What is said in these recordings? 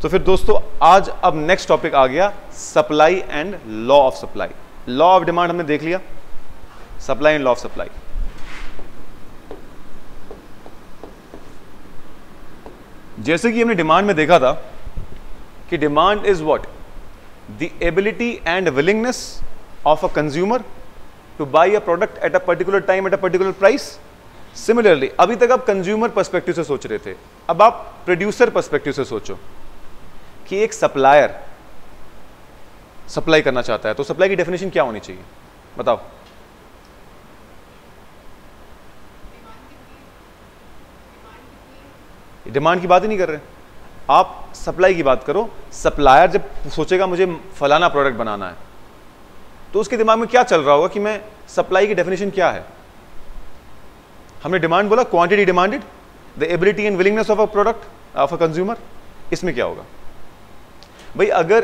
तो फिर दोस्तों आज अब नेक्स्ट टॉपिक आ गया supply and law of supply. Law of demand हमने देख लिया, supply and law of supply. जैसे कि हमने डिमांड में देखा था कि demand is what, the ability and willingness of a consumer two by a product at a particular time eight a particular price. Similarly अभी तक आप कंज्यूमर पर्सपेक्टिव से सोच रहे थे, अब आप प्रोड्यूसर पर्सपेक्टिव से सोचो कि एक सप्लायर सप्लाई करना चाहता है तो सप्लाई की डेफिनेशन क्या होनी चाहिए, बताओ। डिमांड की बात ही नहीं कर रहे, आप सप्लाई की बात करो। सप्लायर जब सोचेगा मुझे फलाना प्रोडक्ट बनाना है तो उसके दिमाग में क्या चल रहा होगा कि मैं सप्लाई की डेफिनेशन क्या है। हमने डिमांड बोला quantity demanded, the ability and willingness of a product of a consumer. इसमें क्या होगा भाई, अगर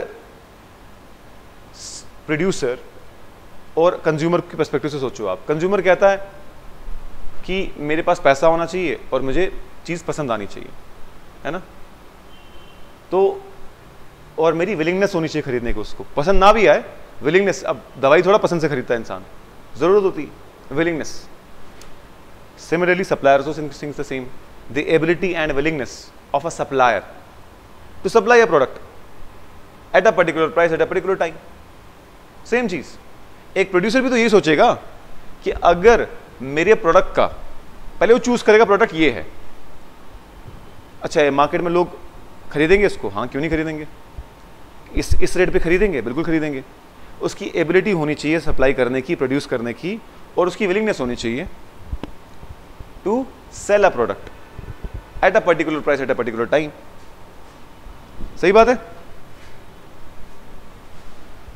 प्रोड्यूसर और कंज्यूमर के पर्सपेक्टिव से सोचो आप, कंज्यूमर कहता है कि मेरे पास पैसा होना चाहिए और मुझे चीज पसंद आनी चाहिए, है ना, तो और मेरी विलिंगनेस होनी चाहिए खरीदने को, उसको पसंद ना भी आए विलिंगनेस। अब दवाई थोड़ा पसंद से खरीदता है इंसान, जरूरत होती है willingness. Similarly supplier also thinks the same, the ability and willingness of a supplier to supply a product at a particular price at a particular time. Same चीज एक प्रोड्यूसर भी तो यही सोचेगा कि अगर मेरे प्रोडक्ट का, पहले वो चूज करेगा प्रोडक्ट ये है, अच्छा है मार्केट में लोग खरीदेंगे इसको, हाँ क्यों नहीं खरीदेंगे, इस रेट पे खरीदेंगे, बिल्कुल खरीदेंगे। उसकी एबिलिटी होनी चाहिए सप्लाई करने की, प्रोड्यूस करने की, और उसकी विलिंगनेस होनी चाहिए to sell a product at a particular price at a particular time. सही बात है।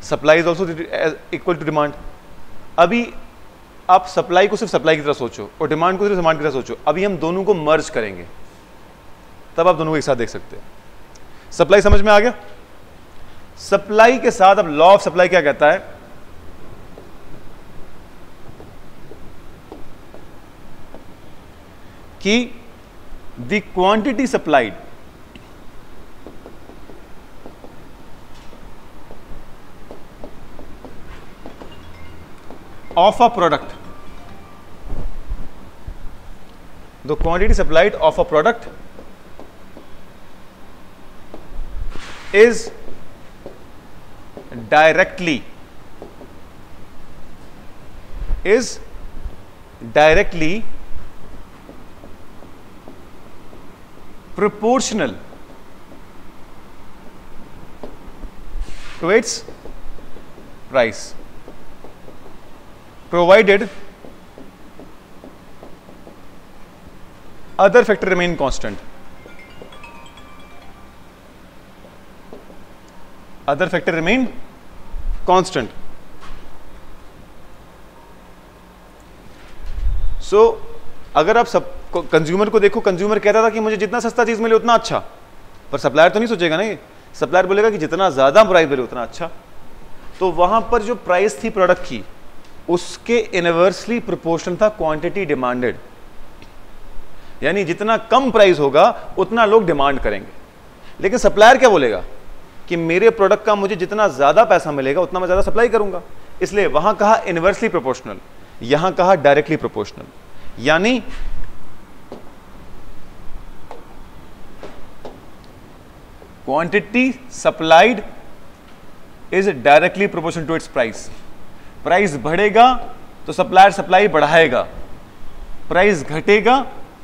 Supply is also equal to demand. अभी आप सप्लाई को सिर्फ सप्लाई की तरह सोचो और डिमांड को सिर्फ डिमांड की तरह सोचो। अभी हम दोनों को मर्ज करेंगे तब आप दोनों को एक साथ देख सकते हैं। सप्लाई समझ में आ गया। सप्लाई के साथ अब लॉ ऑफ सप्लाई क्या कहता है कि the quantity supplied of a product, the quantity supplied of a product is directly proportional to its price, provided other factor remain constant. Other factor remain constant. So अगर आप सब consumer को देखो, consumer कहता था कि मुझे जितना सस्ता चीज मिले उतना अच्छा, पर सप्लायर तो नहीं सोचेगा ना, ये सप्लायर बोलेगा कि जितना ज्यादा प्राइस मिले उतना अच्छा। तो वहां पर जो प्राइस थी प्रोडक्ट की उसके इनवर्सली प्रोपोर्शनल था क्वांटिटी डिमांडेड, यानी जितना कम प्राइस होगा उतना लोग डिमांड करेंगे। लेकिन सप्लायर क्या बोलेगा कि मेरे प्रोडक्ट का मुझे जितना ज्यादा पैसा मिलेगा उतना मैं ज्यादा सप्लाई करूंगा। इसलिए वहां कहा इनवर्सली प्रोपोर्शनल, यहां कहा डायरेक्टली प्रोपोर्शनल, यानी quantity supplied is directly proportional to its price. Price बढ़ेगा तो सप्लायर सप्लाई बढ़ाएगा, प्राइस घटेगा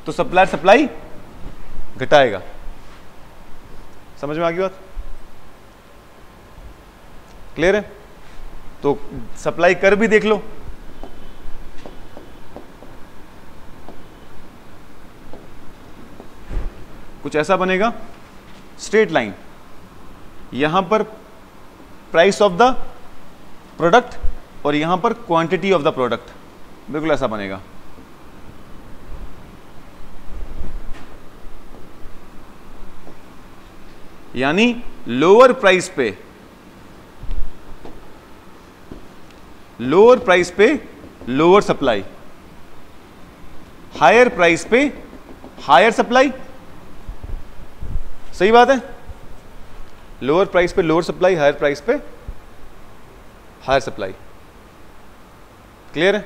तो सप्लायर सप्लाई घटाएगा। समझ में आ गई बात? क्लियर है? तो सप्लाई कर भी देख लो, कुछ ऐसा बनेगा स्ट्रेट लाइन, यहां पर प्राइस ऑफ द प्रोडक्ट और यहां पर क्वांटिटी ऑफ द प्रोडक्ट, बिल्कुल ऐसा बनेगा। यानी लोअर प्राइस पे लोअर सप्लाई, हायर प्राइस पे हायर सप्लाई। सही बात है? लोअर प्राइस पे लोअर सप्लाई, हायर प्राइस पे हायर सप्लाई। क्लियर है?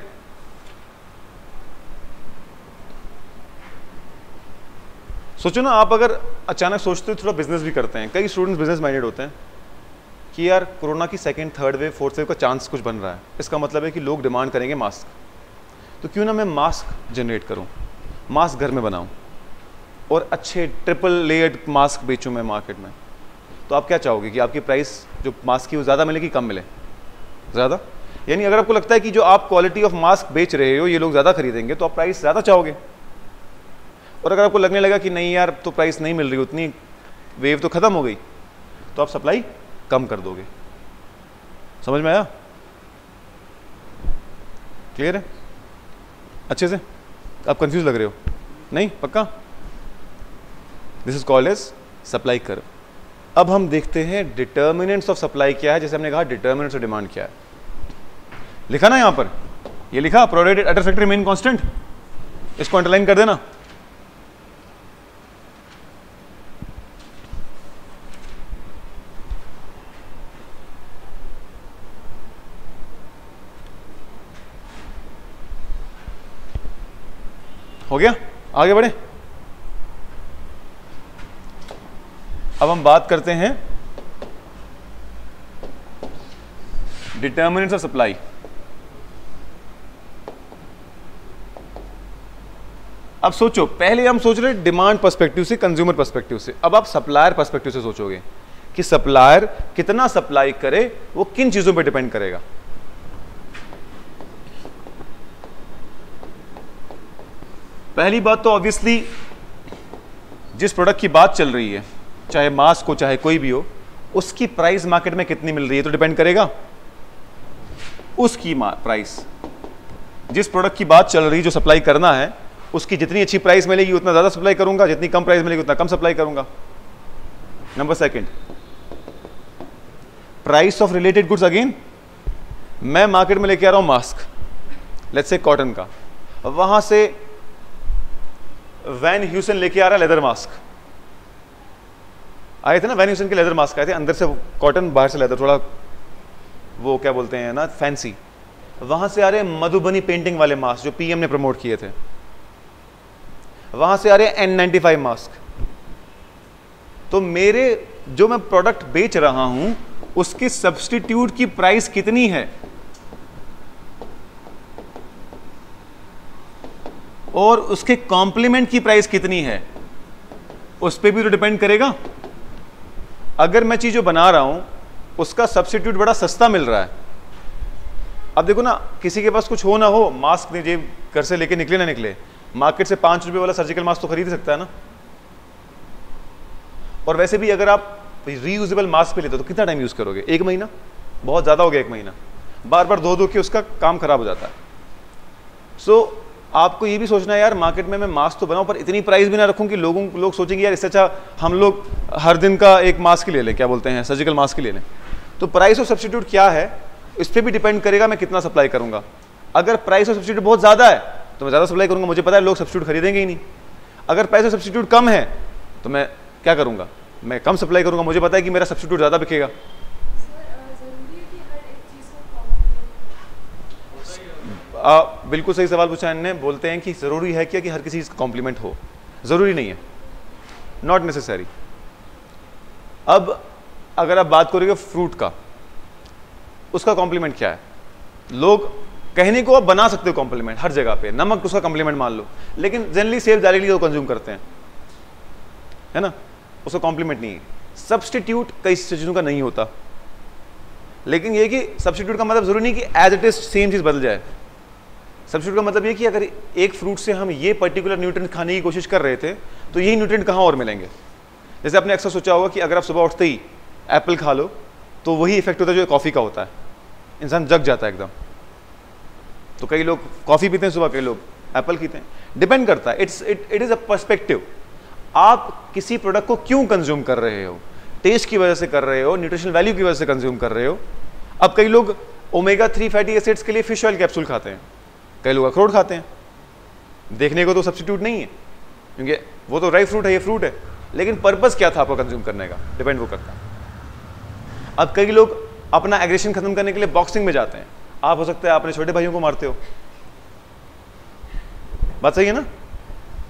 सोचो ना, आप अगर अचानक सोचते हो थोड़ा बिजनेस भी करते हैं, कई स्टूडेंट्स बिजनेस माइंडेड होते हैं कि यार कोरोना की second, third wave, fourth wave का चांस कुछ बन रहा है, इसका मतलब है कि लोग डिमांड करेंगे मास्क, तो क्यों ना मैं मास्क जनरेट करूं, मास्क घर में बनाऊं और अच्छे ट्रिपल लेयर्ड मास्क बेचूं मैं मार्केट में। तो आप क्या चाहोगे कि आपकी प्राइस जो मास्क की वो ज़्यादा मिले कि कम मिले? ज़्यादा। यानी अगर आपको लगता है कि जो आप क्वालिटी ऑफ मास्क बेच रहे हो ये लोग ज़्यादा खरीदेंगे तो आप प्राइस ज़्यादा चाहोगे। और अगर आपको लगने लगा कि नहीं यार तो प्राइस नहीं मिल रही उतनी, वेव तो ख़त्म हो गई, तो आप सप्लाई कम कर दोगे। समझ में आया? क्लियर है अच्छे से? आप कंफ्यूज लग रहे हो? नहीं? पक्का? This is called as supply curve. अब हम देखते हैं डिटर्मिनेंट्स ऑफ सप्लाई क्या है। जैसे हमने कहा डिटर्मिनेंट्स ऑफ डिमांड क्या है, लिखा ना यहां पर, ये लिखा provided other factor remain constant, इसको अंडरलाइन कर देना। हो गया? आगे बढ़े। अब हम बात करते हैं डिटर्मिनेंट्स ऑफ सप्लाई। अब सोचो, पहले हम सोच रहे डिमांड पर्सपेक्टिव से, कंज्यूमर पर्सपेक्टिव से, अब आप सप्लायर पर्सपेक्टिव से सोचोगे कि सप्लायर कितना सप्लाई करे, वो किन चीजों पे डिपेंड करेगा। पहली बात तो ऑब्वियसली जिस प्रोडक्ट की बात चल रही है, चाहे मास्क हो चाहे कोई भी हो, उसकी प्राइस मार्केट में कितनी मिल रही है तो डिपेंड करेगा उसकी प्राइस। जिस प्रोडक्ट की बात चल रही है जो सप्लाई करना है, उसकी जितनी अच्छी प्राइस मिलेगी उतना ज़्यादा सप्लाई करूंगा, जितनी कम प्राइस मिलेगी उतना कम सप्लाई करूंगा। Number second, price of related goods. Again मैं मार्केट में लेके आ रहा हूं मास्क, लेट्स से कॉटन का, वहां से वैन ह्यूसन लेके आ रहा है लेदर मास्क। आए थे ना वैन ह्यूसन के लेदर मास्क आए थे, अंदर से कॉटन बाहर से लेदर, थोड़ा वो क्या बोलते हैं ना फैंसी। वहां से आ रहे हैं मधुबनी पेंटिंग वाले मास्क जो पीएम ने प्रमोट किए थे। वहां से आ रहे हैं N95 मास्क। तो मेरे जो मैं प्रोडक्ट बेच रहा हूं उसकी सब्स्टिट्यूट की प्राइस कितनी है और उसके कॉम्प्लीमेंट की प्राइस कितनी है, उस पर भी तो डिपेंड करेगा। अगर मैं चीज जो बना रहा हूं उसका सब्स्टिट्यूट बड़ा सस्ता मिल रहा है, अब देखो ना, किसी के पास कुछ हो ना हो, मास्क ने जेब घर से लेके निकले ना निकले, मार्केट से 5 रुपए वाला सर्जिकल मास्क तो खरीद सकता है ना। और वैसे भी अगर आप रीयूजेबल मास्क पे लेते हो तो कितना टाइम यूज करोगे? 1 महीना, बहुत ज्यादा हो गया 1 महीना, बार बार धो के उसका काम खराब हो जाता है। सो आपको ये भी सोचना है यार, मार्केट में मैं मास्क तो बनाऊं पर इतनी प्राइस भी ना रखूं कि लोग सोचेंगे यार इससे अच्छा हम लोग हर दिन का एक मास्क ले लें, क्या बोलते हैं, सर्जिकल मास्क ले लें। तो प्राइस ऑफ सब्स्टिट्यूट क्या है इस पर भी डिपेंड करेगा मैं कितना सप्लाई करूंगा। अगर प्राइस ऑफ सब्स्टिट्यूट बहुत ज्यादा है तो मैं ज्यादा सप्लाई करूंगा, मुझे पता है लोग सब्स्टिट्यूट खरीदेंगे ही नहीं। अगर प्राइस ऑफ सब्स्टिट्यूट कम है तो मैं क्या करूंगा, मैं कम सप्लाई करूंगा, मुझे पता है कि मेरा सब्स्टिट्यूट ज्यादा बिकेगा। बिल्कुल सही सवाल पूछा इन्होंने। बोलते हैं कि जरूरी है क्या कि हर किसी चीज का कॉम्प्लीमेंट हो? जरूरी नहीं है, नॉट नेसेसरी। अब अगर आप बात करोगे फ्रूट का, उसका कॉम्प्लीमेंट क्या है? लोग कहने को आप बना सकते हो कॉम्प्लीमेंट हर जगह पे, नमक उसका कॉम्प्लीमेंट मान लो, लेकिन जनरली सेफ डायरेक्टली वो कंज्यूम करते हैं, है ना, उसका कॉम्प्लीमेंट नहीं है। सब्स्टिट्यूट कई चीजों का नहीं होता, लेकिन ये कि सब्स्टिट्यूट का मतलब जरूरी नहीं कि एज इट इज सेम चीज बदल जाए। सब्स्टिट्यूट का मतलब ये कि अगर एक फ्रूट से हम ये पर्टिकुलर न्यूट्रिएंट खाने की कोशिश कर रहे थे तो यही न्यूट्रिएंट कहाँ और मिलेंगे। जैसे आपने अक्सर सोचा होगा कि अगर आप सुबह उठते ही एप्पल खा लो तो वही इफेक्ट होता है जो कॉफी का होता है, इंसान जग जाता है एकदम। तो कई लोग कॉफी पीते हैं सुबह, कई लोग एप्पल पीते हैं, डिपेंड करता है। It is a perspective. आप किसी प्रोडक्ट को क्यों कंज्यूम कर रहे हो, टेस्ट की वजह से कर रहे हो, न्यूट्रिशनल वैल्यू की वजह से कंज्यूम कर रहे हो। अब कई लोग ओमेगा 3 फैटी एसिड्स के लिए फिश ऑयल कैप्सूल खाते हैं, कई लोग अखरोट खाते हैं। देखने को तो सब्स्टिट्यूट नहीं है क्योंकि वो तो ड्राई फ्रूट है, ये फ्रूट है, लेकिन पर्पस क्या था आपका कंज्यूम करने का, डिपेंड वो करता है। अब कई लोग अपना एग्रेशन खत्म करने के लिए बॉक्सिंग में जाते हैं, आप हो सकता है अपने छोटे भाइयों को मारते हो, बात सही है ना?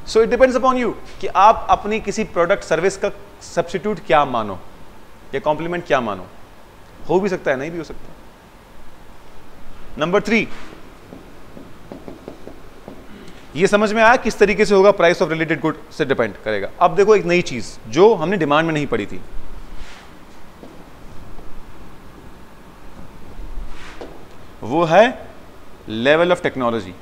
So it depends upon you कि आप अपनी किसी प्रोडक्ट सर्विस का सब्स्टिट्यूट क्या मानो या कॉम्प्लीमेंट क्या मानो। हो भी सकता है, नहीं भी हो सकता। नंबर 3, ये समझ में आया किस तरीके से होगा प्राइस ऑफ रिलेटेड गुड से डिपेंड करेगा। अब देखो एक नई चीज जो हमने डिमांड में नहीं पड़ी थी, वो है level of technology.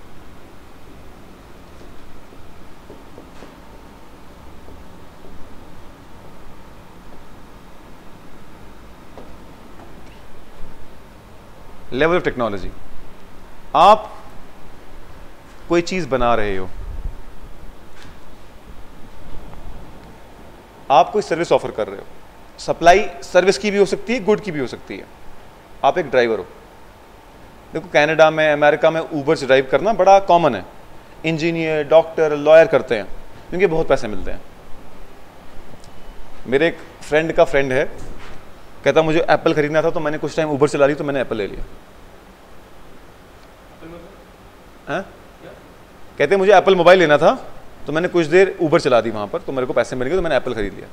Level of technology, आप कोई चीज बना रहे हो, आप कोई सर्विस ऑफर कर रहे हो, सप्लाई सर्विस की भी हो सकती है, गुड की भी हो सकती है। आप एक ड्राइवर हो, देखो कनाडा में, अमेरिका में ऊबर से ड्राइव करना बड़ा कॉमन है। इंजीनियर, डॉक्टर, लॉयर करते हैं क्योंकि बहुत पैसे मिलते हैं। मेरे एक फ्रेंड का फ्रेंड है, कहता मुझे एप्पल खरीदना था तो मैंने कुछ टाइम ऊबर चला ली तो मैंने एप्पल ले लिया। कहते मुझे एप्पल मोबाइल लेना था तो मैंने कुछ देर ऊबर चला दी वहां पर, तो मेरे को पैसे मिल गए तो मैंने एप्पल खरीद लिया।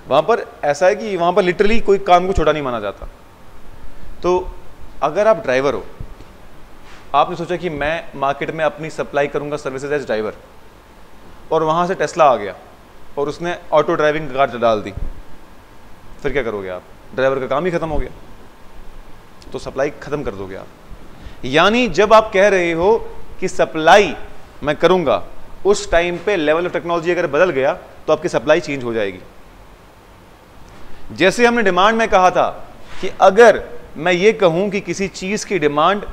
वहां पर ऐसा है कि वहां पर लिटरली कोई काम को छोटा नहीं माना जाता। तो अगर आप ड्राइवर हो, आपने सोचा कि मैं मार्केट में अपनी सप्लाई करूंगा सर्विसेज एज ड्राइवर, और वहां से टेस्ला आ गया और उसने ऑटो ड्राइविंग कार डाल दी, फिर क्या करोगे आप? ड्राइवर का काम ही खत्म हो गया, तो सप्लाई खत्म कर दोगे आप। यानी जब आप कह रहे हो कि सप्लाई मैं करूंगा, उस टाइम पे लेवल ऑफ टेक्नोलॉजी अगर बदल गया तो आपकी सप्लाई चेंज हो जाएगी। जैसे हमने डिमांड में कहा था कि अगर मैं ये कहूं कि किसी चीज की डिमांड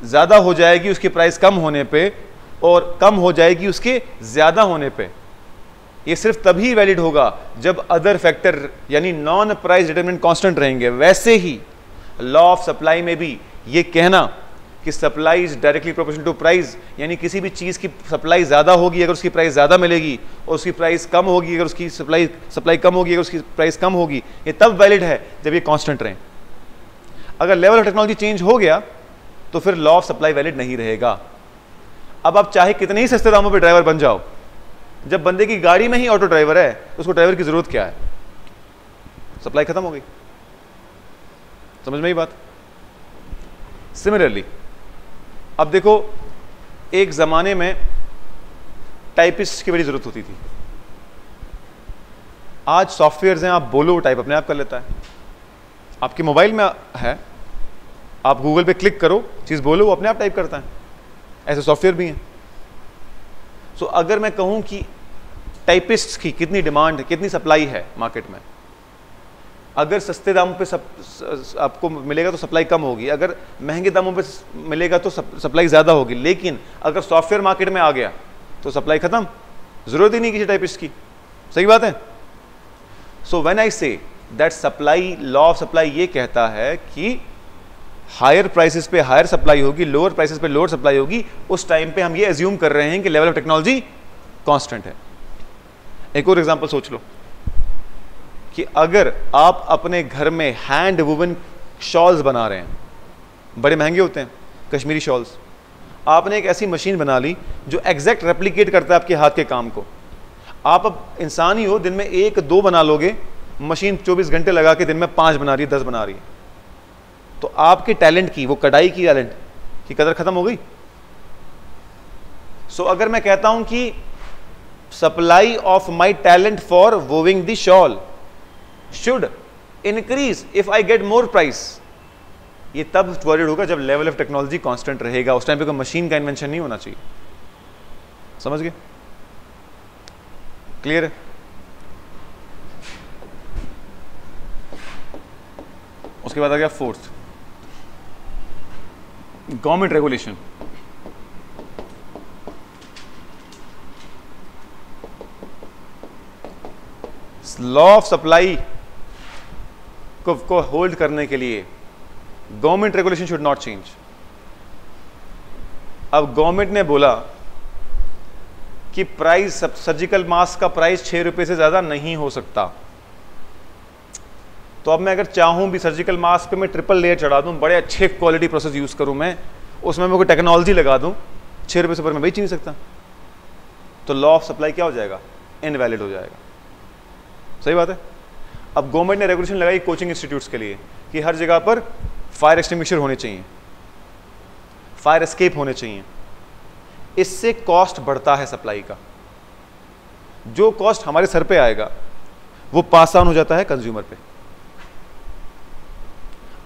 ज्यादा हो जाएगी उसकी प्राइस कम होने पे, और कम हो जाएगी उसके ज्यादा होने पे, ये सिर्फ तभी वैलिड होगा जब अदर फैक्टर यानी नॉन प्राइस डिटरमिनेंट कांस्टेंट रहेंगे। वैसे ही लॉ ऑफ सप्लाई में भी ये कहना कि supply is directly proportional to price, यानी किसी भी चीज की सप्लाई ज्यादा होगी अगर उसकी प्राइस ज्यादा मिलेगी, और उसकी प्राइस कम होगी अगर उसकी सप्लाई कम होगी अगर उसकी प्राइस कम होगी, ये तब वैलिड है जब ये कांस्टेंट रहे। अगर लेवल ऑफ टेक्नोलॉजी चेंज हो गया तो फिर लॉ ऑफ सप्लाई वैलिड नहीं रहेगा। अब आप चाहे कितने ही सस्ते दामों पे ड्राइवर बन जाओ, जब बंदे की गाड़ी में ही ऑटो ड्राइवर है तो उसको ड्राइवर की जरूरत क्या है? सप्लाई खत्म हो गई। समझ में ही बात? सिमिलरली अब देखो, एक जमाने में टाइपिस्ट की बड़ी जरूरत होती थी, आज सॉफ्टवेयर्स हैं, आप बोलो टाइप अपने आप कर लेता है। आपके मोबाइल में है, आप गूगल पे क्लिक करो, चीज बोलो, वो अपने आप टाइप करता है। ऐसे सॉफ्टवेयर भी हैं। सो अगर मैं कहूं कि टाइपिस्ट की कितनी डिमांड, कितनी सप्लाई है मार्केट में, अगर सस्ते दामों पे आपको मिलेगा तो सप्लाई कम होगी, अगर महंगे दामों पे मिलेगा तो सप्लाई ज़्यादा होगी। लेकिन अगर सॉफ्टवेयर मार्केट में आ गया तो सप्लाई खत्म, जरूरत ही नहीं किसी टाइपिस्ट की। सही बात है? So when I say that supply, law of supply ये कहता है कि हायर प्राइसेस पे हायर सप्लाई होगी, लोअर प्राइसेस पे लोअर सप्लाई होगी। उस टाइम पे हम ये एज्यूम कर रहे हैं कि लेवल ऑफ टेक्नोलॉजी कांस्टेंट है। एक और एग्जांपल सोच लो कि अगर आप अपने घर में हैंड वुवन शॉल्स बना रहे हैं, बड़े महंगे होते हैं कश्मीरी शॉल्स, आपने एक ऐसी मशीन बना ली जो एग्जैक्ट रेप्लिकेट करता है आपके हाथ के काम को। आप अब इंसान ही हो, दिन में 1-2 बना लोगे, मशीन 24 घंटे लगा के दिन में 5 बना रही है, 10 बना रही है, तो आपके टैलेंट की, वो कढ़ाई की टैलेंट की कदर खत्म हो गई। सो अगर मैं कहता हूं कि supply of my talent for weaving the shawl should increase if I get more price, ये तब वैलिड होगा जब लेवल ऑफ टेक्नोलॉजी कांस्टेंट रहेगा। उस टाइम पे कोई मशीन का इन्वेंशन नहीं होना चाहिए। समझ गए? क्लियर है? उसके बाद आ गया fourth, government regulation. Law of supply को होल्ड करने के लिए government regulation should not change. अब गवर्नमेंट ने बोला कि प्राइस, सर्जिकल मास्क का प्राइस 6 रुपए से ज्यादा नहीं हो सकता। तो अब मैं अगर चाहूँ भी सर्जिकल मास्क पे मैं ट्रिपल लेयर चढ़ा दूँ, बड़े अच्छे क्वालिटी प्रोसेस यूज़ करूँ मैं, उसमें मैं कोई टेक्नोलॉजी लगा दूँ, 6 रुपये से ऊपर मैं बेच ही नहीं सकता। तो लॉ ऑफ सप्लाई क्या हो जाएगा? इनवैलिड हो जाएगा। सही बात है। अब गवर्नमेंट ने रेगुलेशन लगाई कोचिंग इंस्टीट्यूट्स के लिए कि हर जगह पर फायर एक्सटिंग्विशर होने चाहिए, फायर एस्केप होने चाहिए। इससे कॉस्ट बढ़ता है सप्लाई का, जो कॉस्ट हमारे सर पे आएगा वो पास ऑन हो जाता है कंज्यूमर पे।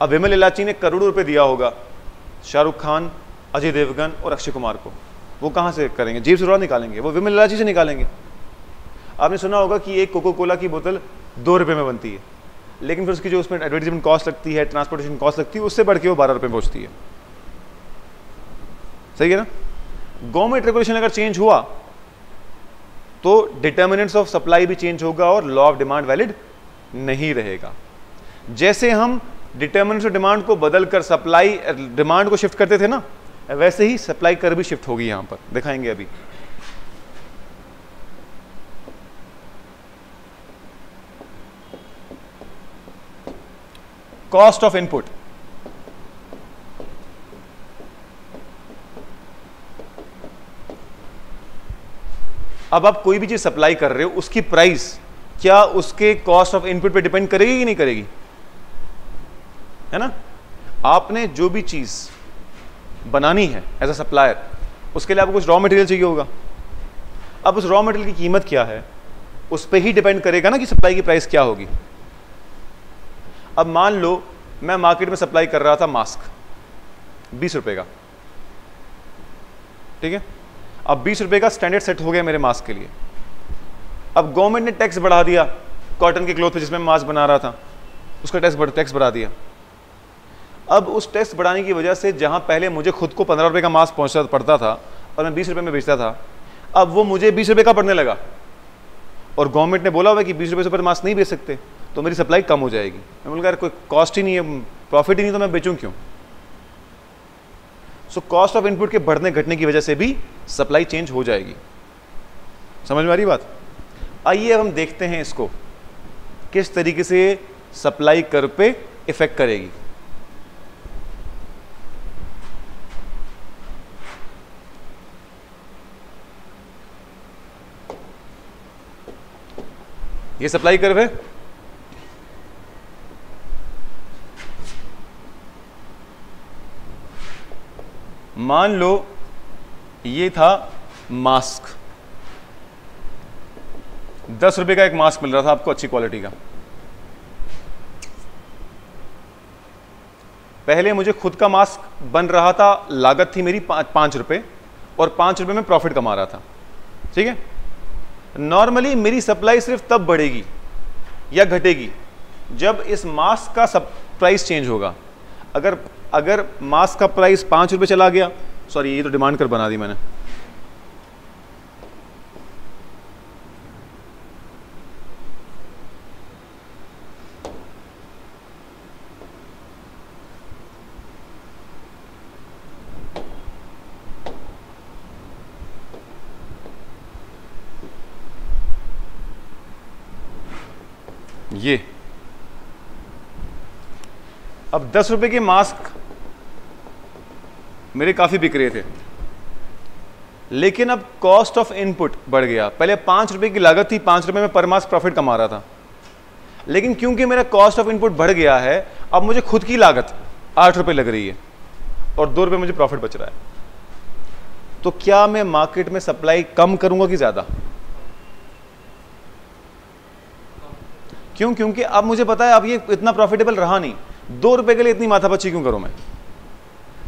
अब विमल इलाची ने करोड़ों रुपए दिया होगा शाहरुख खान, अजय देवगन और अक्षय कुमार को, वो कहां से करेंगे? जेब से थोड़ा निकालेंगे, वो विमल इलाची से निकालेंगे। आपने सुना होगा कि एक कोको कोला की बोतल 2 रुपए में बनती है, लेकिन फिर उसकी जो उसमें एडवर्टाइजमेंट कॉस्ट लगती है, ट्रांसपोर्टेशन कॉस्ट लगती है, उससे बढ़ के वो 12 रुपए पहुंचती है। सही है ना? गवर्नमेंट रेगुलेशन अगर चेंज हुआ तो डिटर्मिनेंट्स ऑफ सप्लाई भी चेंज होगा और लॉ ऑफ डिमांड वैलिड नहीं रहेगा। जैसे हम डिटर्मिनेंट्स ऑफ डिमांड को बदलकर सप्लाई डिमांड को शिफ्ट करते थे ना, वैसे ही सप्लाई कर भी शिफ्ट होगी। यहां पर दिखाएंगे अभी। कॉस्ट ऑफ इनपुट, अब आप कोई भी चीज सप्लाई कर रहे हो, उसकी प्राइस क्या उसके कॉस्ट ऑफ इनपुट पे डिपेंड करेगी कि नहीं करेगी? है ना? आपने जो भी चीज बनानी है एज अ सप्लायर, उसके लिए आपको कुछ रॉ मटेरियल चाहिए होगा। अब उस रॉ मटेरियल की कीमत क्या है, उस पर ही डिपेंड करेगा ना कि सप्लाई की प्राइस क्या होगी। अब मान लो मैं मार्केट में सप्लाई कर रहा था मास्क 20 रुपए का, ठीक है। अब 20 रुपए का स्टैंडर्ड सेट हो गया मेरे मास्क के लिए। अब गवर्नमेंट ने टैक्स बढ़ा दिया कॉटन के क्लॉथ पे जिसमें मास्क बना रहा था, उसका टैक्स बढ़ा दिया। अब उस टैक्स बढ़ाने की वजह से जहां पहले मुझे खुद को 15 रुपए का मास्क पहुंचता पड़ता था और मैं 20 रुपए में बेचता था, अब वो मुझे 20 रुपए का पड़ने लगा। और गवर्नमेंट ने बोला हुआ कि 20 रुपए से ऊपर मास्क नहीं बेच सकते, तो मेरी सप्लाई कम हो जाएगी। मैं बोलूँगा यार कोई कॉस्ट ही नहीं है, प्रॉफिट ही नहीं, तो मैं बेचूं क्यों? सो कॉस्ट ऑफ इनपुट के बढ़ने घटने की वजह से भी सप्लाई चेंज हो जाएगी। समझ में आ रही बात? आइए अब हम देखते हैं इसको किस तरीके से सप्लाई कर्व पे इफेक्ट करेगी। ये सप्लाई कर्व है। मान लो ये था मास्क, 10 रुपए का एक मास्क मिल रहा था आपको अच्छी क्वालिटी का। पहले मुझे खुद का मास्क बन रहा था, लागत थी मेरी 5 रुपए और 5 रुपए में प्रॉफिट कमा रहा था, ठीक है। नॉर्मली मेरी सप्लाई सिर्फ तब बढ़ेगी या घटेगी जब इस मास्क का सब प्राइस चेंज होगा। अगर मास्क का प्राइस 5 रुपए चला गया, सॉरी ये तो डिमांड कर बना दी मैंने, ये अब 10 रुपए के मास्क मेरे काफी बिक रहे थे, लेकिन अब कॉस्ट ऑफ इनपुट बढ़ गया। पहले 5 रुपए की लागत थी, 5 रुपए में पर मास्क प्रॉफिट कमा रहा था, लेकिन क्योंकि मेरा कॉस्ट ऑफ इनपुट बढ़ गया है, अब मुझे खुद की लागत 8 रुपए लग रही है और 2 रुपए मुझे प्रॉफिट बच रहा है। तो क्या मैं मार्केट में सप्लाई कम करूंगा कि ज्यादा? क्यों? क्योंकि अब मुझे पता है अब ये इतना प्रॉफिटेबल रहा नहीं, 2 रुपए के लिए इतनी माथापच्ची क्यों करूं मैं?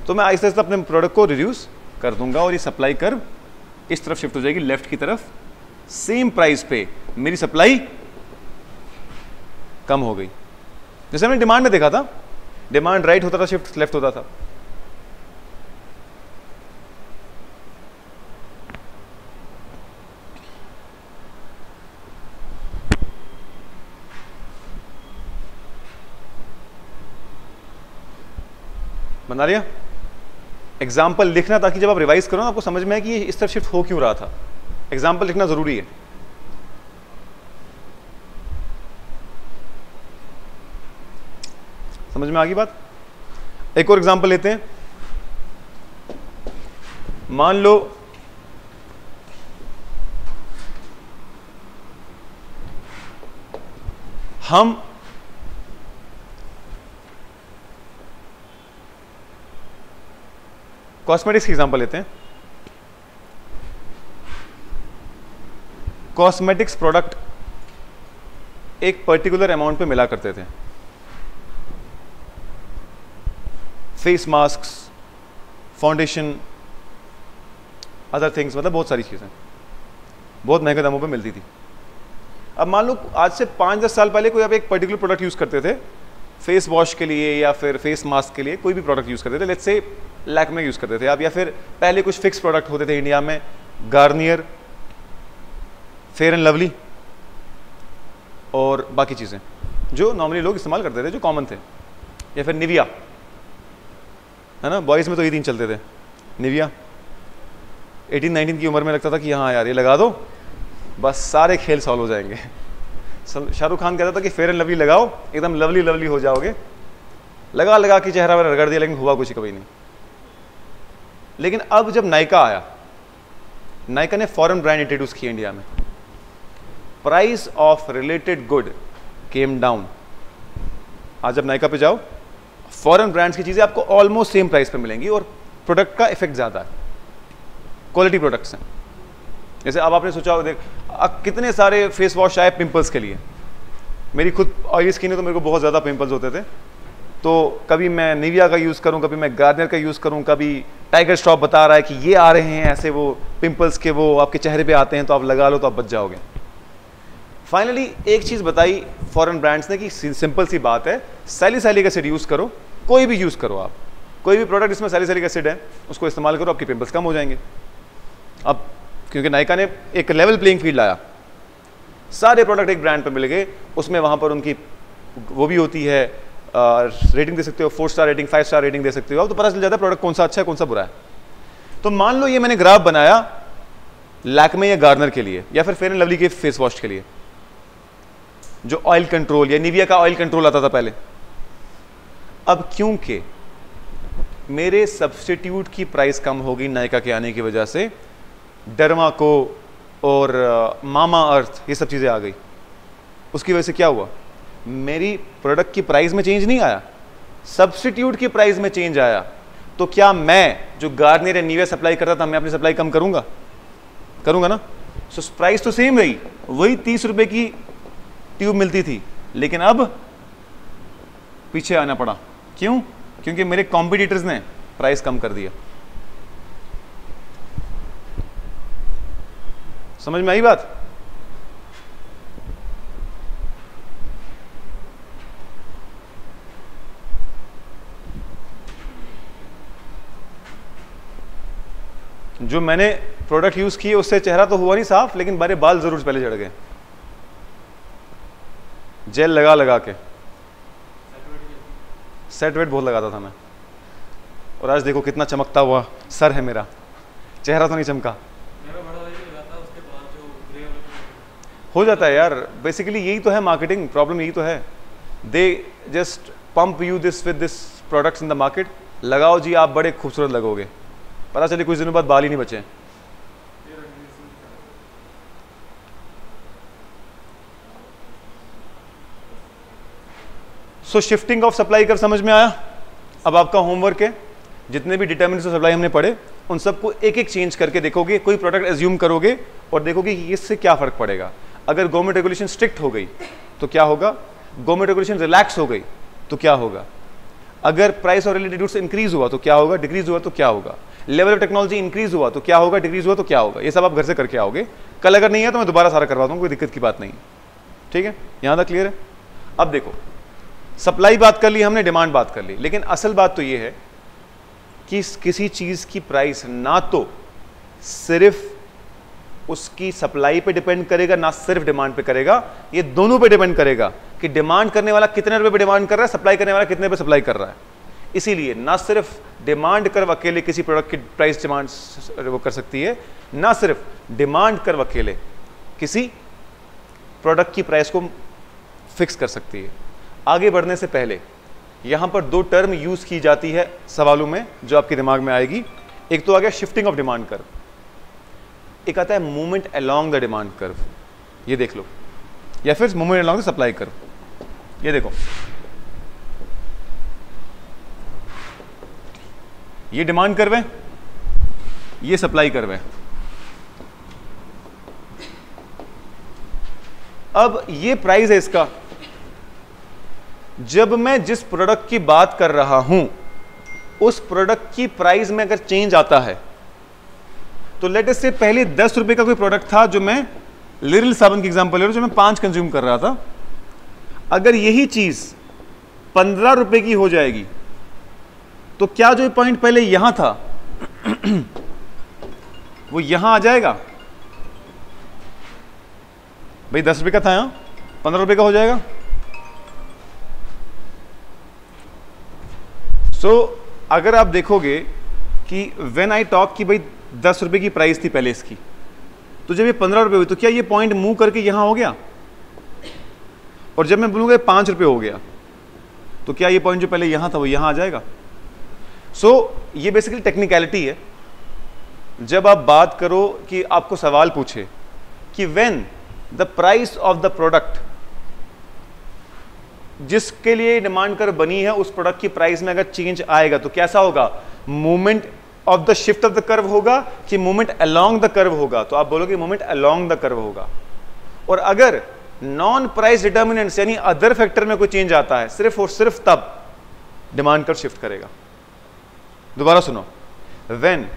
तो मैं आहिस्ता आहिस्ता अपने प्रोडक्ट को रिड्यूस कर दूंगा और ये सप्लाई कर्व इस तरफ शिफ्ट हो जाएगी, लेफ्ट की तरफ। सेम प्राइस पे मेरी सप्लाई कम हो गई। जैसे हमने डिमांड में देखा था, डिमांड राइट होता था, शिफ्ट लेफ्ट होता था। बना लिया? एग्जाम्पल लिखना ताकि जब आप रिवाइज करो ना आपको समझ में आए कि ये इस तरफ शिफ्ट हो क्यों रहा था। एग्जाम्पल लिखना जरूरी है। समझ में आ गई बात? एक और एग्जांपल लेते हैं। मान लो हम कॉस्मेटिक्स की एग्जांपल लेते हैं। कॉस्मेटिक्स प्रोडक्ट एक पर्टिकुलर अमाउंट पे मिला करते थे, face mask, foundation, other things, मतलब बहुत सारी चीजें बहुत महंगे दामों पे मिलती थी। अब मान लो आज से 5-10 साल पहले कोई आप एक पर्टिकुलर प्रोडक्ट यूज करते थे फेस वॉश के लिए या फिर फेस मास्क के लिए, कोई भी प्रोडक्ट यूज करते थे, लेट्स से लैक्मे यूज करते थे आप, या फिर पहले कुछ फिक्स प्रोडक्ट होते थे इंडिया में, गार्नियर, फेयर एंड लवली और बाकी चीजें जो नॉर्मली लोग इस्तेमाल करते थे, जो कॉमन थे, या फिर निविया, है ना, बॉयज में तो ये 3 चलते थे, निविया। 18-19 की उम्र में लगता था कि हाँ यार ये लगा दो बस सारे खेल सॉल्व हो जाएंगे। शाहरुख खान कहता था कि फेयर एंड लवली लगाओ एकदम लवली लवली हो जाओगे, लगा लगा के चेहरा वगैरह रगड़ दिया, लेकिन हुआ कुछ कभी नहीं। लेकिन अब जब नायका आया, नायका ने फॉरेन ब्रांड इंट्रोड्यूस किया इंडिया में, price of related good came down. आज जब नायका पे जाओ, फॉरेन ब्रांड्स की चीजें आपको ऑलमोस्ट सेम प्राइस पे मिलेंगी और प्रोडक्ट का इफेक्ट ज्यादा है, क्वालिटी प्रोडक्ट्स हैं। जैसे अब आपने सोचा देख कितने सारे फेस वॉश आए पिंपल्स के लिए। मेरी खुद ऑयली स्किन है तो मेरे को बहुत ज़्यादा पिंपल्स होते थे, तो कभी मैं निविया का यूज़ करूं, कभी मैं गार्नियर का यूज़ करूं, कभी टाइगर श्रॉफ बता रहा है कि ये आ रहे हैं ऐसे वो पिंपल्स के, वो आपके चेहरे पे आते हैं तो आप लगा लो तो आप बच जाओगे। फाइनली एक चीज़ बताई फॉरेन ब्रांड्स ने कि सिंपल सी बात है, सैलिसिलिक एसिड यूज़ करो, कोई भी यूज़ करो, आप कोई भी प्रोडक्ट जिसमें सैलिसिलिक एसिड है उसको इस्तेमाल करो, आपके पिंपल्स कम हो जाएंगे। अब क्योंकि नायका ने एक लेवल प्लेइंग फील्ड लाया, सारे प्रोडक्ट एक ब्रांड पर मिल गए, उसमें वहां पर उनकी वो भी होती है, रेटिंग दे सकते हो, 4 स्टार रेटिंग, 5 स्टार रेटिंग दे सकते हो आप, तो पता चल जाता है प्रोडक्ट कौन सा अच्छा है कौन सा बुरा है। तो मान लो ये मैंने ग्राफ बनाया लैक्मे या गार्नियर के लिए या फिर फेयर एंड लवली के फेस वॉश के लिए, जो ऑयल कंट्रोल या निविया का ऑयल कंट्रोल आता था पहले। अब क्योंकि मेरे सब्स्टिट्यूट की प्राइस कम होगी नायका के आने की वजह से, डर्मा को और मामा अर्थ ये सब चीज़ें आ गई, उसकी वजह से क्या हुआ, मेरी प्रोडक्ट की प्राइस में चेंज नहीं आया, सब्स्टिट्यूट की प्राइस में चेंज आया। तो क्या मैं जो गार्नियर या निविया सप्लाई करता था मैं अपनी सप्लाई कम करूंगा? करूंगा ना। सो प्राइस तो सेम रही, वही 30 रुपए की ट्यूब मिलती थी, लेकिन अब पीछे आना पड़ा। क्यों? क्योंकि मेरे कॉम्पिटिटर्स ने प्राइस कम कर दिया। समझ में आई बात? जो मैंने प्रोडक्ट यूज किए उससे चेहरा तो हुआ नहीं साफ, लेकिन मेरे बाल जरूर पहले झड़ गए, जेल लगा लगा के। सेट वेट बहुत लगाता था मैं, और आज देखो कितना चमकता हुआ सर है मेरा, चेहरा तो नहीं चमका। हो जाता है यार, बेसिकली यही तो है मार्केटिंग प्रॉब्लम, यही तो है। They just pump you this with this products in the market, लगाओ जी आप बड़े खूबसूरत लगोगे, पता चले कुछ दिनों बाद बाल ही नहीं बचे। सो शिफ्टिंग ऑफ सप्लाई कर समझ में आया? अब आपका होमवर्क है, जितने भी डिटर्मिनेंट्स ऑफ सप्लाई हमने पढ़े उन सबको एक एक चेंज करके देखोगे, कोई प्रोडक्ट एज्यूम करोगे और देखोगे कि इससे क्या फर्क पड़ेगा। अगर गवर्नमेंट रेगुलेशन स्ट्रिक्ट हो गई तो क्या होगा, गवर्नमेंट रेगुलेशन रिलैक्स हो गई तो क्या होगा, अगर प्राइस और रिलेटेड गुड्स इंक्रीज हुआ तो क्या होगा, डिक्रीज हुआ तो क्या होगा, लेवल ऑफ टेक्नोलॉजी इंक्रीज हुआ तो क्या होगा, डिक्रीज हुआ तो क्या होगा। ये सब आप घर से करके आओगे, कल अगर नहीं है तो मैं दोबारा सारा करवा दूंगा, कोई दिक्कत की बात नहीं। ठीक है, यहां तक क्लियर है? अब देखो, सप्लाई बात कर ली हमने, डिमांड बात कर ली, लेकिन असल बात तो ये है कि किसी चीज की प्राइस ना तो सिर्फ उसकी सप्लाई पे डिपेंड करेगा ना सिर्फ डिमांड पे करेगा, ये दोनों पे डिपेंड करेगा कि डिमांड करने वाला कितने रुपए पे डिमांड कर रहा है, सप्लाई करने वाला कितने पे सप्लाई कर रहा है। इसीलिए ना सिर्फ डिमांड कर्व अकेले किसी प्रोडक्ट की प्राइस डिमांड वो कर सकती है, ना सिर्फ डिमांड कर्व अकेले किसी प्रोडक्ट की प्राइस को फिक्स कर सकती है। आगे बढ़ने से पहले यहां पर दो टर्म यूज की जाती है सवालों में जो आपके दिमाग में आएगी। एक तो आ गया शिफ्टिंग ऑफ डिमांड कर्व, एक आता है movement along the demand curve, ये देख लो, या फिर movement along the supply curve. ये देखो, ये डिमांड कर्व है, ये सप्लाई कर्व है। अब ये प्राइस है इसका। जब मैं जिस प्रोडक्ट की बात कर रहा हूं उस प्रोडक्ट की प्राइस में अगर चेंज आता है, तो लेट अस से पहले 10 रुपए का कोई प्रोडक्ट था, जो मैं लिटिल साबुन की एग्जांपल ले रहा हूं, जो मैं 5 कंज्यूम कर रहा था। अगर यही चीज 15 रुपए की हो जाएगी, तो क्या जो पॉइंट पहले यहां था वो यहां आ जाएगा? भाई 10 रुपए का था, यहां 15 रुपए का हो जाएगा। अगर आप देखोगे कि व्हेन आई टॉक कि भाई 10 रुपए की प्राइस थी पहले इसकी, तो जब ये 15 रुपए हुई, तो क्या ये पॉइंट मूव करके यहां हो गया? और जब मैं बोलूंगा 5 रुपए हो गया, तो क्या ये पॉइंट जो पहले यहां था वो यहां आ जाएगा? ये बेसिकली टेक्निकलिटी है। जब आप बात करो कि आपको सवाल पूछे कि when the price of the product, जिसके लिए डिमांड कर्व बनी है, उस प्रोडक्ट की प्राइस में अगर चेंज आएगा तो कैसा होगा? Movement of the shift of the curve होगा कि मूवमेंट अलोंग द कर्व होगा? तो आप बोलोगे मूवमेंट अलोंग द कर्व होगा। और अगर नॉन प्राइस डिटर्मिनेंट्स यानी अदर फैक्टर में कोई चेंज आता है, सिर्फ और सिर्फ तब डिमांड कर्व शिफ्ट करेगा। दोबारा सुनो, when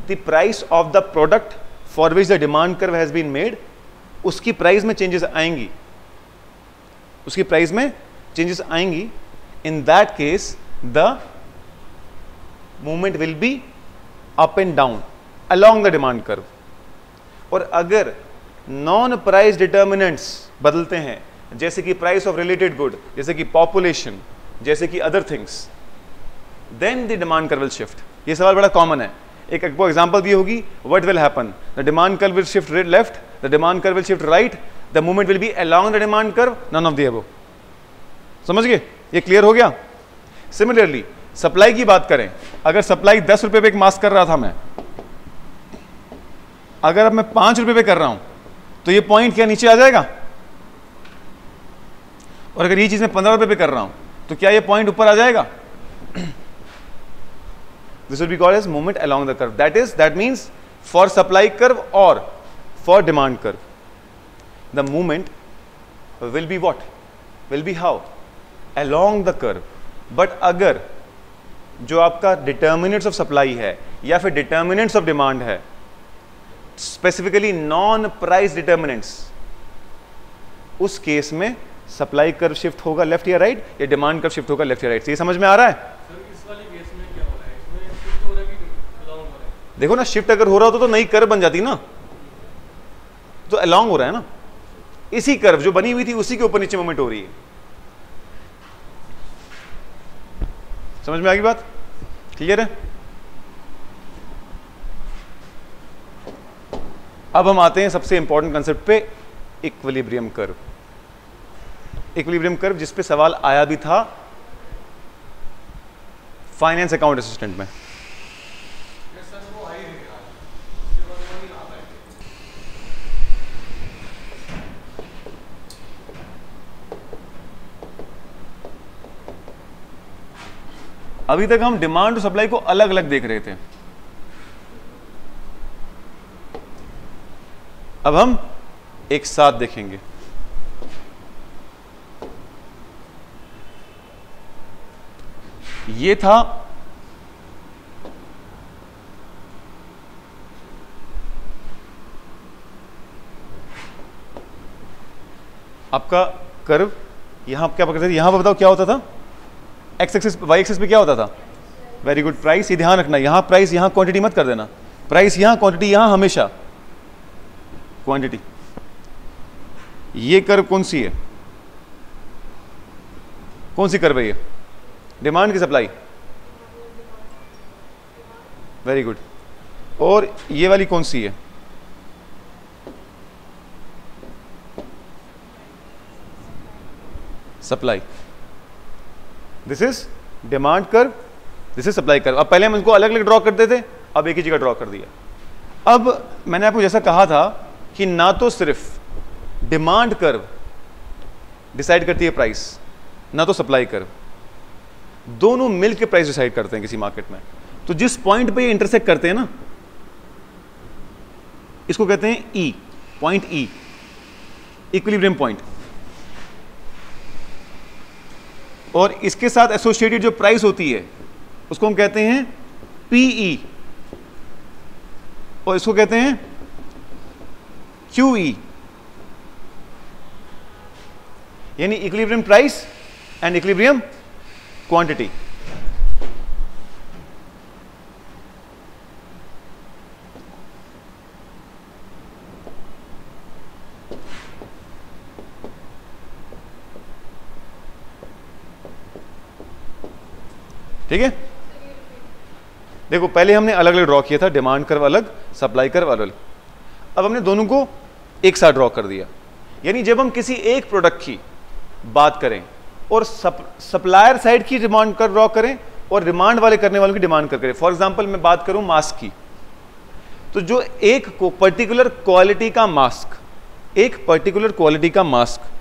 the price of the product for which the demand curve has been made, उसकी प्राइस में चेंजेस आएंगी, उसकी प्राइस में चेंजेस आएंगी। In that case the movement will be up and down along the demand curve. और अगर non price determinants बदलते हैं, जैसे कि प्राइस ऑफ रिलेटेड गुड, जैसे कि पॉपुलेशन, जैसे कि other things, then the demand curve will shift. ये सवाल बड़ा कॉमन है। एक एग्जांपल दी होगी, what will happen? The demand curve will shift left, the demand curve will shift right, the movement will be along the demand curve, none of the above. समझ गए? ये क्लियर हो गया? सिमिलरली सप्लाई की बात करें, अगर सप्लाई 10 रुपए पे एक मास्क कर रहा था मैं, अगर अब मैं 5 रुपए पे कर रहा हूं, तो ये पॉइंट क्या नीचे आ जाएगा? और अगर ये चीज मैं 15 रुपए पे कर रहा हूं, तो क्या ये पॉइंट ऊपर आ जाएगा? This will be called as movement along the curve. That means for supply curve or for demand curve, the movement will be what? Will be how? Along the curve. But अगर जो आपका determinants of supply है या फिर determinants of demand है, specifically non price determinants, उस case में supply curve shift होगा लेफ्ट या राइट, या डिमांड कर्व शिफ्ट होगा लेफ्ट या राइट। ये समझ में आ रहा है? देखो ना, शिफ्ट अगर हो रहा होता तो नई कर्व बन जाती ना, तो अलोंग हो रहा है ना, इसी कर्व जो बनी हुई थी उसी के ऊपर नीचे मूवमेंट हो रही है। समझ में आ गई बात? क्लियर है? अब हम आते हैं सबसे इंपॉर्टेंट कंसेप्ट पे, इक्विलिब्रियम कर्व। इक्विलिब्रियम कर्व जिस पे सवाल आया भी था फाइनेंस अकाउंट असिस्टेंट में। अभी तक हम डिमांड और सप्लाई को अलग अलग देख रहे थे, अब हम एक साथ देखेंगे। ये था आपका कर्व, यहां क्या पकड़ते थे, यहां पर बताओ क्या होता था? एक्स एक्सिस, वाई एक्सिस पे क्या होता था? Very good, price. ये ध्यान रखना, यहां प्राइस, यहां क्वांटिटी मत कर देना। प्राइस यहां, क्वांटिटी यहां, हमेशा क्वांटिटी। ये कर्व कौन सी है? कौन सी कर्व है ये? डिमांड की सप्लाई? Very good. और ये वाली कौन सी है? Supply. This is demand curve, this is supply curve. अब पहले हम इनको अलग अलग ड्रॉ करते थे, अब एक ही जगह ड्रॉ कर दिया। अब मैंने आपको जैसा कहा था कि ना तो सिर्फ डिमांड कर्व डिसाइड करती है प्राइस, ना तो सप्लाई कर्व, दोनों मिलकर प्राइस डिसाइड करते हैं किसी मार्केट में। तो जिस पॉइंट पे ये इंटरसेक्ट करते हैं ना, इसको कहते हैं ई, पॉइंट ई, इक्विलिब्रियम पॉइंट। और इसके साथ एसोसिएटेड जो प्राइस होती है उसको हम कहते हैं पीई, और इसको कहते हैं क्यूई, यानी equilibrium price and equilibrium quantity. ठीक है, देखो पहले हमने अलग अलग ड्रॉ किया था, डिमांड कर्व अलग, सप्लाई कर्व अलग। अब हमने दोनों को एक साथ ड्रॉ कर दिया। यानी जब हम किसी एक प्रोडक्ट की बात करें और सप्लायर साइड की डिमांड कर्व ड्रॉ करें और डिमांड वाले करने वालों की डिमांड कर्व करें, फॉर एग्जांपल मैं बात करूं मास्क की, तो जो एक को पर्टिकुलर क्वालिटी का मास्क, एक पर्टिकुलर क्वालिटी का मास्क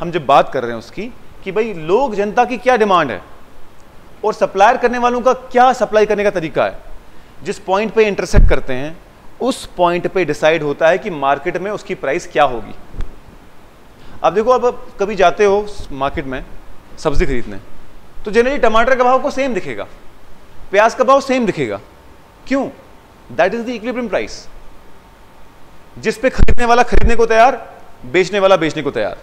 हम जब बात कर रहे हैं उसकी कि भाई लोग जनता की क्या डिमांड है और सप्लायर करने वालों का क्या सप्लाई करने का तरीका है, जिस पॉइंट पे इंटरसेक्ट करते हैं उस पॉइंट पे डिसाइड होता है कि मार्केट में उसकी प्राइस क्या होगी। अब देखो, अब कभी जाते हो मार्केट में सब्जी खरीदने, तो जनरली टमाटर का भाव को सेम दिखेगा, प्याज का भाव सेम दिखेगा। क्यों? That is the equilibrium price, जिस पे खरीदने वाला खरीदने को तैयार, बेचने वाला बेचने को तैयार,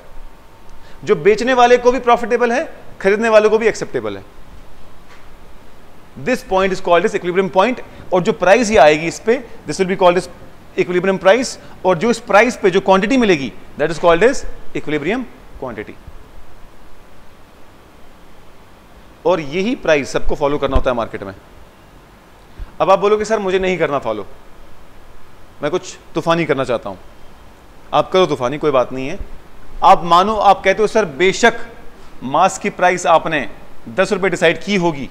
जो बेचने वाले को भी प्रॉफिटेबल है, खरीदने वाले को भी एक्सेप्टेबल है। This point is called is equilibrium point. और जो प्राइस ये आएगी इस पे, this will be called is equilibrium price. और जो इस प्राइस पे जो क्वांटिटी मिलेगी, that is called is equilibrium quantity. और यही प्राइस सबको फॉलो करना होता है मार्केट में। अब आप बोलोगे सर मुझे नहीं करना फॉलो, मैं कुछ तूफानी करना चाहता हूं। आप करो तूफानी, कोई बात नहीं है। आप मानो, आप कहते हो सर बेशक मास्क की प्राइस आपने 10 रुपए डिसाइड की होगी,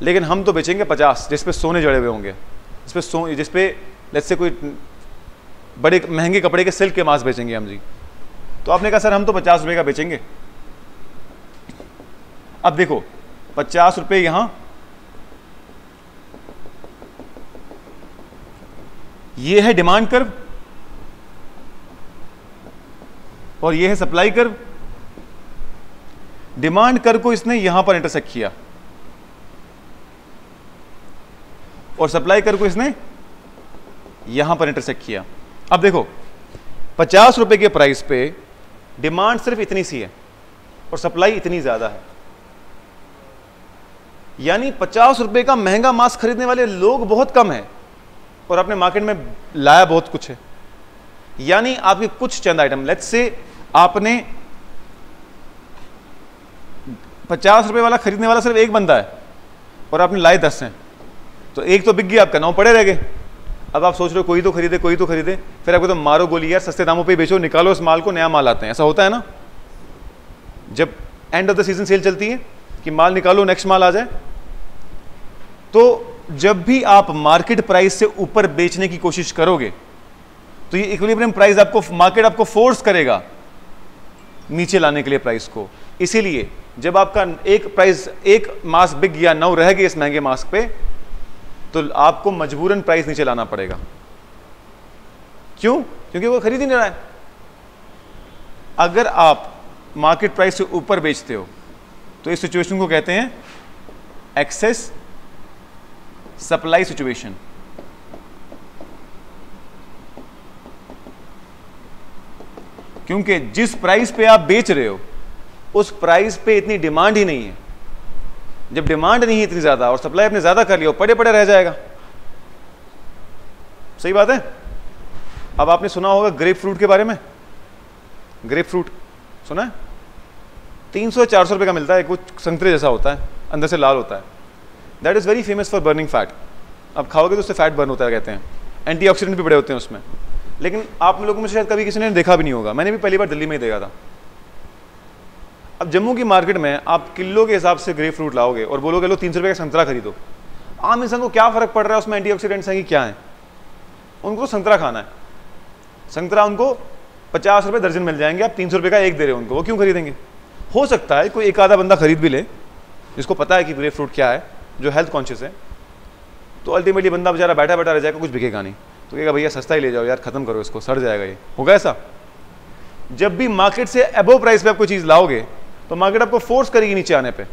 लेकिन हम तो बेचेंगे 50, जिसपे सोने जड़े हुए होंगे, जिसपे लेट्स से कोई बड़े महंगे कपड़े के सिल्क के मास्क बेचेंगे हम जी। तो आपने कहा सर हम तो 50 रुपए का बेचेंगे। अब देखो 50 रुपए यहां, ये है डिमांड कर्व और ये है सप्लाई कर्व। डिमांड कर्व को इसने यहां पर इंटरसेक्ट किया और सप्लाई कर्व को इसने यहां पर इंटरसेक्ट किया। अब देखो 50 रुपए के प्राइस पे डिमांड सिर्फ इतनी सी है और सप्लाई इतनी ज्यादा है, यानी 50 रुपए का महंगा मास्क खरीदने वाले लोग बहुत कम हैं और अपने मार्केट में लाया बहुत कुछ है। यानी आपके कुछ चंद आइटम, लेट्स से आपने 50 रुपए वाला खरीदने वाला सिर्फ एक बंदा है और आपने लाए 10 हैं, तो एक तो बिक गया, आपका 9 पड़े रह गए। अब आप सोच रहे हो कोई तो खरीदे, कोई तो खरीदे, फिर आपको तो मारो गोली यार, सस्ते दामों पे बेचो, निकालो इस माल को, नया माल आते हैं। ऐसा होता है ना, जब end of the season cell चलती है कि माल निकालो नेक्स्ट माल आ जाए। तो जब भी आप मार्केट प्राइस से ऊपर बेचने की कोशिश करोगे तो ये इक्विलिब्रियम प्राइस आपको, मार्केट आपको फोर्स करेगा नीचे लाने के लिए प्राइस को। इसीलिए जब आपका एक प्राइस, एक मास्क बिक गया, 9 रह गए इस महंगे मास्क पे, तो आपको मजबूरन प्राइस नीचे लाना पड़ेगा। क्यों? क्योंकि वो खरीद ही नहीं रहा है। अगर आप मार्केट प्राइस से ऊपर बेचते हो तो इस सिचुएशन को कहते हैं एक्सेस सप्लाई सिचुएशन। क्योंकि जिस प्राइस पे आप बेच रहे हो उस प्राइस पे इतनी डिमांड ही नहीं है। जब डिमांड नहीं है इतनी ज्यादा और सप्लाई आपने ज्यादा कर लिया, पड़े पड़े रह जाएगा। सही बात है। अब आपने सुना होगा ग्रेप फ्रूट के बारे में, ग्रेप फ्रूट सुना है? 300-400 रुपए का मिलता है, कुछ संतरे जैसा होता है, अंदर से लाल होता है। That is very famous for burning fat. अब खाओगे तो उससे फैट बर्न होता है, कहते हैं। एंटीऑक्सीडेंट भी बड़े होते हैं उसमें। लेकिन आप लोगों में शायद कभी किसी ने देखा भी नहीं होगा, मैंने भी पहली बार दिल्ली में ही देखा था। अब जम्मू की मार्केट में आप किलो के हिसाब से ग्रेप फ्रूट लाओगे और बोलोगे लो 300 रुपये का संतरा खरीदो, आम इंसान को क्या फर्क पड़ रहा है उसमें एंटीऑक्सीडेंट्स हैं कि क्या है, उनको संतरा खाना है। संतरा उनको 50 रुपये दर्जन मिल जाएंगे, आप 300 रुपये का एक दे रहे हो उनको, वो क्यों खरीदेंगे? हो सकता है कोई एक आधा बंदा खरीद भी ले जिसको पता है कि ग्रेप फ्रूट क्या है, जो हेल्थ कॉन्शियस है, तो अल्टीमेटली बंदा बेचारा बैठा बैठा रह जाएगा, कुछ बिकेगा नहीं, तो कहेगा भैया सस्ता ही ले जाओ यार, खत्म करो इसको, सड़ जाएगा ये। होगा ऐसा? जब भी मार्केट से अबव प्राइस पे आप कोई चीज लाओगे तो मार्केट आपको फोर्स करेगी नीचे आने पे,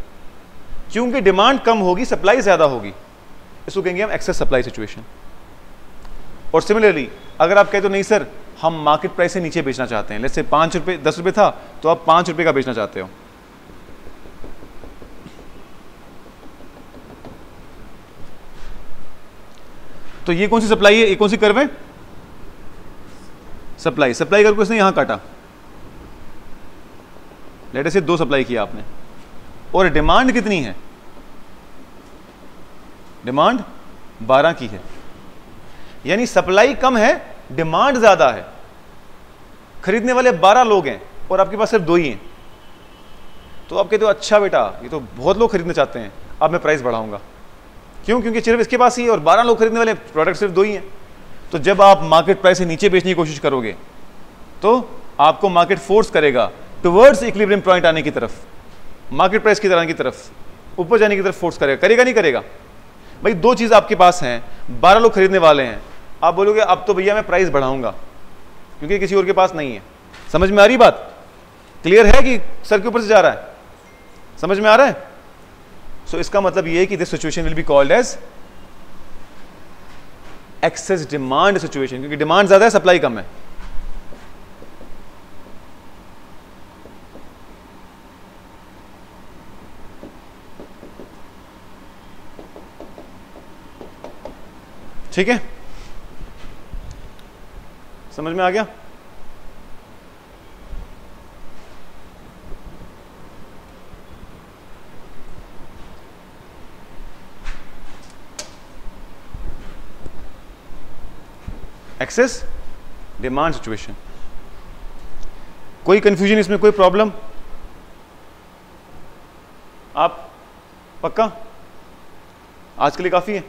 क्योंकि डिमांड कम होगी, सप्लाई ज्यादा होगी, इसको कहेंगे हम एक्सेस सप्लाई सिचुएशन। और सिमिलरली अगर आप कहते हो नहीं सर हम मार्केट प्राइस से नीचे बेचना चाहते हैं, लेट्स से 5 रुपये 10 रुपये था तो आप 5 रुपये का बेचना चाहते हो, तो ये कौन सी सप्लाई है, ये कौन सी कर्व है? सप्लाई। सप्लाई कर्व को इसने यहां काटा, लेट से 2 सप्लाई किया आपने, और डिमांड कितनी है? डिमांड 12 की है, यानी सप्लाई कम है, डिमांड ज्यादा है, खरीदने वाले 12 लोग हैं और आपके पास सिर्फ 2 ही हैं। तो आप कहते हो अच्छा बेटा ये तो बहुत लोग खरीदना चाहते हैं, अब मैं प्राइस बढ़ाऊंगा। क्यों? क्योंकि सिर्फ इसके पास ही है और 12 लोग खरीदने वाले, प्रोडक्ट सिर्फ 2 ही हैं। तो जब आप मार्केट प्राइस से नीचे बेचने की कोशिश करोगे तो आपको मार्केट फोर्स करेगा टुवर्ड्स इक्विलिब्रियम पॉइंट आने की तरफ, मार्केट प्राइस की तरह की तरफ, ऊपर जाने की तरफ फोर्स करेगा। करेगा नहीं करेगा? भाई 2 चीज आपके पास हैं, 12 लोग खरीदने वाले हैं, आप बोलोगे अब तो भैया मैं प्राइस बढ़ाऊंगा क्योंकि किसी और के पास नहीं है। समझ में आ रही बात? क्लियर है कि सर के ऊपर से जा रहा है? समझ में आ रहा है? सो इसका मतलब ये है कि this situation will be called as excess demand situation, क्योंकि डिमांड ज्यादा है, सप्लाई कम है। ठीक है, समझ में आ गया? Access demand situation. कोई कंफ्यूजन इसमें, कोई प्रॉब्लम? आप पक्का? आज के लिए काफी है?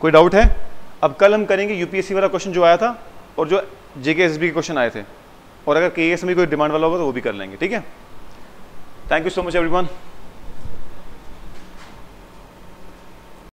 कोई डाउट है? अब कल हम करेंगे यूपीएससी वाला क्वेश्चन जो आया था और जो जेकेएसबी के क्वेश्चन आए थे, और अगर केएस में कोई डिमांड वाला होगा तो वो भी कर लेंगे। ठीक है, thank you so much everyone.